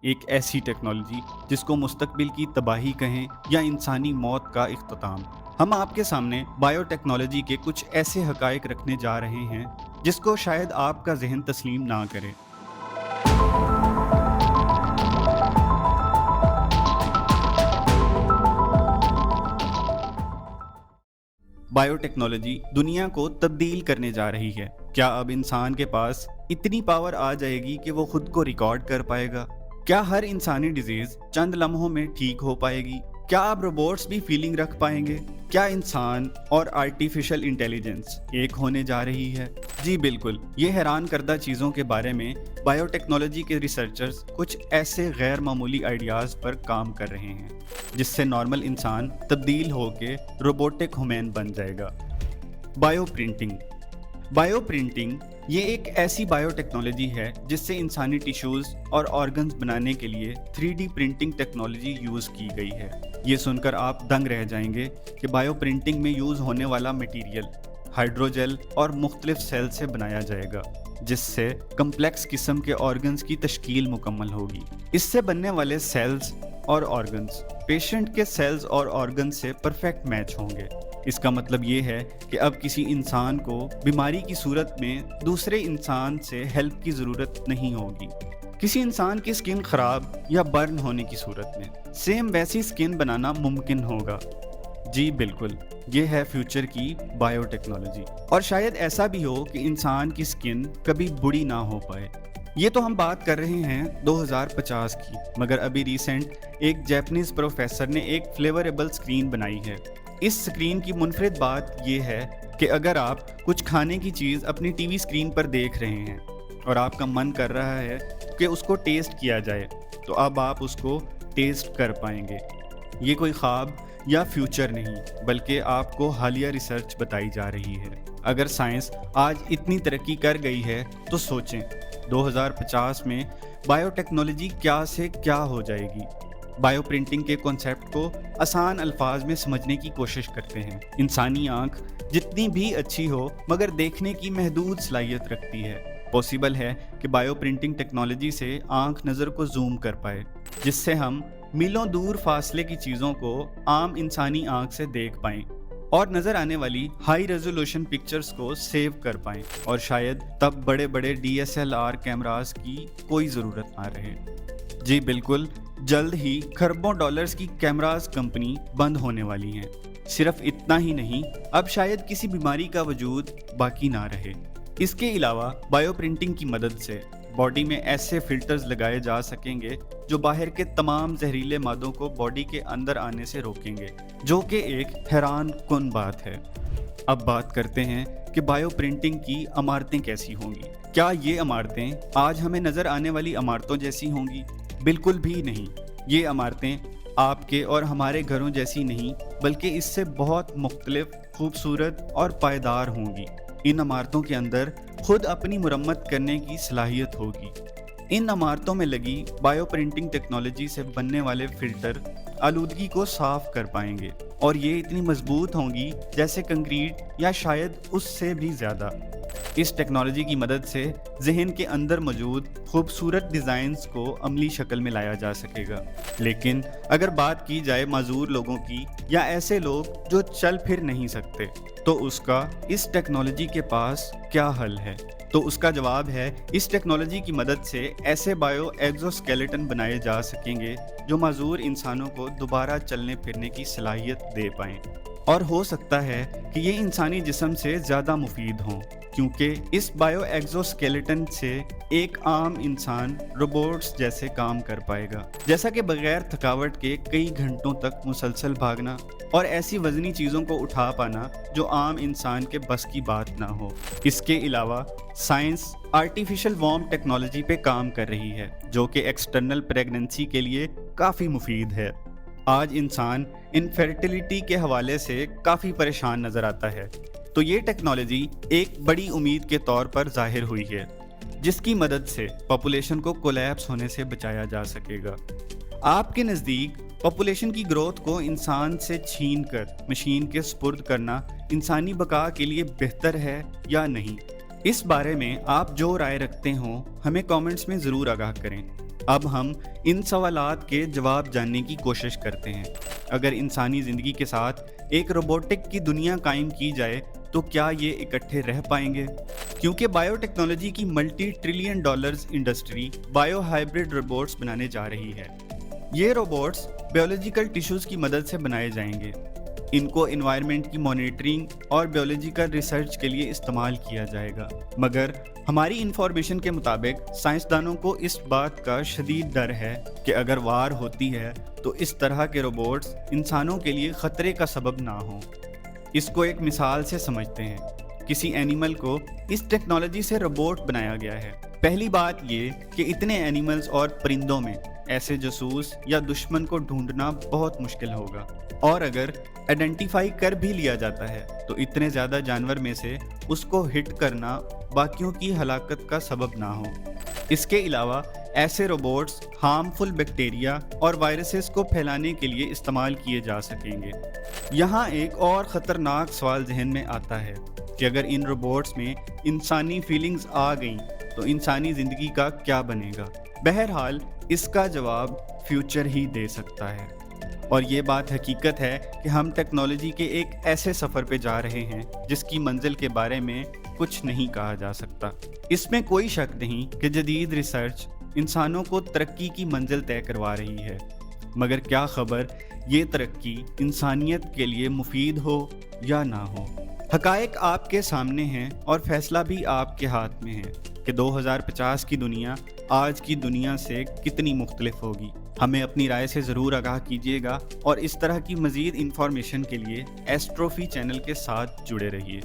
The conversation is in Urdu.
ایک ایسی ٹیکنالوجی جس کو مستقبل کی تباہی کہیں یا انسانی موت کا اختتام۔ ہم آپ کے سامنے بائیو ٹیکنالوجی کے کچھ ایسے حقائق رکھنے جا رہے ہیں جس کو شاید آپ کا ذہن تسلیم نہ کرے۔ بائیو ٹیکنالوجی دنیا کو تبدیل کرنے جا رہی ہے۔ کیا اب انسان کے پاس اتنی پاور آ جائے گی کہ وہ خود کو ریکارڈ کر پائے گا؟ کیا ہر انسانی ڈیزیز چند لمحوں میں ٹھیک ہو پائے گی؟ کیا اب روبوٹس بھی فیلنگ رکھ پائیں گے؟ کیا انسان اور آرٹیفیشل انٹیلیجنس ایک ہونے جا رہی ہے؟ جی بالکل، یہ حیران کردہ چیزوں کے بارے میں بائیو ٹیکنالوجی کے ریسرچرز کچھ ایسے غیر معمولی آئیڈیاز پر کام کر رہے ہیں جس سے نارمل انسان تبدیل ہو کے روبوٹک ہیومن بن جائے گا۔ بائیو پرنٹنگ یہ ایک ایسی بائیو ٹیکنالوجی ہے جس سے انسانی ٹیشوز اور آرگنز بنانے کے لیے 3D پرنٹنگ ٹیکنالوجی یوز کی گئی ہے۔ یہ سن کر آپ دنگ رہ جائیں گے کہ بائیو پرنٹنگ میں یوز ہونے والا مٹیریل ہائیڈروجل اور مختلف سیل سے بنایا جائے گا، جس سے کمپلیکس قسم کے آرگنز کی تشکیل مکمل ہوگی۔ اس سے بننے والے سیلز اور آرگنز پیشنٹ کے سیلز اور آرگنز سے پرفیکٹ میچ ہوں گے۔ اس کا مطلب یہ ہے کہ اب کسی انسان کو بیماری کی صورت میں دوسرے انسان سے ہیلپ کی ضرورت نہیں ہوگی۔ کسی انسان کی سکن خراب یا برن ہونے کی صورت میں سیم ویسی سکن بنانا ممکن ہوگا۔ جی بالکل، یہ ہے فیوچر کی بائیو ٹیکنالوجی۔ اور شاید ایسا بھی ہو کہ انسان کی سکن کبھی بڑی نہ ہو پائے۔ یہ تو ہم بات کر رہے ہیں 2050 کی، مگر ابھی ریسنٹ ایک جاپنیز پروفیسر نے ایک فلیوریبل سکرین بنائی ہے۔ اس سکرین کی منفرد بات یہ ہے کہ اگر آپ کچھ کھانے کی چیز اپنی ٹی وی سکرین پر دیکھ رہے ہیں اور آپ کا من کر رہا ہے کہ اس کو ٹیسٹ کیا جائے، تو اب آپ اس کو ٹیسٹ کر پائیں گے۔ یہ کوئی خواب یا فیوچر نہیں، بلکہ آپ کو حالیہ ریسرچ بتائی جا رہی ہے۔ اگر سائنس آج اتنی ترقی کر گئی ہے تو سوچیں 2050 میں بائیو ٹیکنالوجی کیا سے کیا ہو جائے گی۔ بائیو پرنٹنگ کے کانسیپٹ کو آسان الفاظ میں سمجھنے کی کوشش کرتے ہیں۔ انسانی آنکھ جتنی بھی اچھی ہو مگر دیکھنے کی محدود صلاحیت رکھتی ہے۔ پاسبل ہے کہ بائیو پرنٹنگ ٹیکنالوجی سے آنکھ نظر کو زوم کر پائے، جس سے ہم میلوں دور فاصلے کی چیزوں کو عام انسانی آنکھ سے دیکھ پائیں اور نظر آنے والی ہائی ریزولوشن پکچرز کو سیو کر پائیں، اور شاید تب بڑے بڑے DSLR کیمراز کی کوئی ضرورت نہ رہے۔ جی بالکل، جلد ہی کھربوں ڈالرز کی کیمراز کمپنی بند ہونے والی ہیں۔ صرف اتنا ہی نہیں، اب شاید کسی بیماری کا وجود باقی نہ رہے۔ اس کے علاوہ بائیو پرنٹنگ کی مدد سے باڈی میں ایسے فلٹرز لگائے جا سکیں گے جو باہر کے تمام زہریلے مادوں کو باڈی کے اندر آنے سے روکیں گے، جو کہ ایک حیران کن بات ہے۔ اب بات کرتے ہیں کہ بائیو پرنٹنگ کی عمارتیں کیسی ہوں گی۔ کیا یہ عمارتیں آج ہمیں نظر آنے والی عمارتوں جیسی ہوں گی؟ بالکل بھی نہیں۔ یہ عمارتیں آپ کے اور ہمارے گھروں جیسی نہیں، بلکہ اس سے بہت مختلف، خوبصورت اور پائیدار ہوں گی۔ ان عمارتوں کے اندر خود اپنی مرمت کرنے کی صلاحیت ہوگی۔ ان عمارتوں میں لگی بائیو پرنٹنگ ٹیکنالوجی سے بننے والے فلٹر آلودگی کو صاف کر پائیں گے، اور یہ اتنی مضبوط ہوں گی جیسے کنکریٹ یا شاید اس سے بھی زیادہ۔ اس ٹیکنالوجی کی مدد سے ذہن کے اندر موجود خوبصورت ڈیزائنز کو عملی شکل میں لایا جا سکے گا۔ لیکن اگر بات کی جائے معذور لوگوں کی یا ایسے لوگ جو چل پھر نہیں سکتے، تو اس ٹیکنالوجی کے پاس کیا حل ہے؟ تو اس کا جواب ہے، اس ٹیکنالوجی کی مدد سے ایسے بائیو ایگزوسکیلیٹن بنائے جا سکیں گے جو معذور انسانوں کو دوبارہ چلنے پھرنے کی صلاحیت دے پائیں، اور ہو سکتا ہے کہ یہ انسانی جسم سے زیادہ مفید ہوں، کیونکہ اس بائیو ایگزوسکیلیٹن سے ایک عام انسان روبوٹس جیسے کام کر پائے گا، جیسا کہ بغیر تھکاوٹ کے کئی گھنٹوں تک مسلسل بھاگنا اور ایسی وزنی چیزوں کو اٹھا پانا جو عام انسان کے بس کی بات نہ ہو۔ اس کے علاوہ سائنس آرٹیفیشل وارم ٹیکنالوجی پہ کام کر رہی ہے، جو کہ ایکسٹرنل پریگننسی کے لیے کافی مفید ہے۔ آج انسان انفرٹیلیٹی کے حوالے سے کافی پریشان نظر آتا ہے، تو یہ ٹیکنالوجی ایک بڑی امید کے طور پر ظاہر ہوئی ہے، جس کی مدد سے پاپولیشن کو کولیپس ہونے سے بچایا جا سکے گا۔ آپ کے نزدیک پاپولیشن کی گروتھ کو انسان سے چھین کر مشین کے سپرد کرنا انسانی بقا کے لیے بہتر ہے یا نہیں؟ اس بارے میں آپ جو رائے رکھتے ہوں ہمیں کامنٹس میں ضرور آگاہ کریں۔ اب ہم ان سوالات کے جواب جاننے کی کوشش کرتے ہیں۔ اگر انسانی زندگی کے ساتھ ایک روبوٹک کی دنیا قائم کی جائے تو کیا یہ اکٹھے رہ پائیں گے؟ کیونکہ بائیو ٹیکنالوجی کی multi trillion dollars industry bio hybrid robots بنانے جا رہی ہے۔ یہ روبوٹس بیولوجیکل ٹیشوز کی مدد سے بنائے جائیں گے۔ ان کو انوائرمنٹ کی مانیٹرنگ اور بیولوجیکل ریسرچ کے لیے استعمال کیا جائے گا، مگر ہماری انفارمیشن کے مطابق سائنسدانوں کو اس بات کا شدید ڈر ہے کہ اگر وار ہوتی ہے تو اس طرح کے روبوٹس انسانوں کے لیے خطرے کا سبب نہ ہوں۔ اس کو ایک مثال سے سمجھتے ہیں۔ کسی اینیمل کو اس ٹیکنالوجی سے روبوٹ بنایا گیا ہے۔ پہلی بات یہ کہ اتنے اینیملز اور پرندوں میں ایسے جاسوس یا دشمن کو ڈھونڈنا بہت مشکل ہوگا، اور اگر آئیڈینٹیفائی کر بھی لیا جاتا ہے تو اتنے زیادہ جانور میں سے اس کو ہٹ کرنا باقیوں کی ہلاکت کا سبب نہ ہو۔ اس کے علاوہ ایسے روبوٹس ہارمفل بیکٹیریا اور وائرسز کو پھیلانے کے لیے استعمال کیے جا سکیں گے۔ یہاں ایک اور خطرناک سوال ذہن میں آتا ہے کہ اگر ان روبوٹس میں انسانی فیلنگز آ گئیں تو انسانی زندگی کا کیا بنے گا؟ بہرحال اس کا جواب فیوچر ہی دے سکتا ہے، اور یہ بات حقیقت ہے کہ ہم ٹیکنالوجی کے ایک ایسے سفر پہ جا رہے ہیں جس کی منزل کے بارے میں کچھ نہیں کہا جا سکتا۔ اس میں کوئی شک نہیں کہ جدید ریسرچ انسانوں کو ترقی کی منزل طے کروا رہی ہے، مگر کیا خبر یہ ترقی انسانیت کے لیے مفید ہو یا نہ ہو؟ حقائق آپ کے سامنے ہیں اور فیصلہ بھی آپ کے ہاتھ میں ہے کہ 2050 کی دنیا آج کی دنیا سے کتنی مختلف ہوگی۔ ہمیں اپنی رائے سے ضرور آگاہ کیجیے گا، اور اس طرح کی مزید انفارمیشن کے لیے ایسٹروفی چینل کے ساتھ جڑے رہیے۔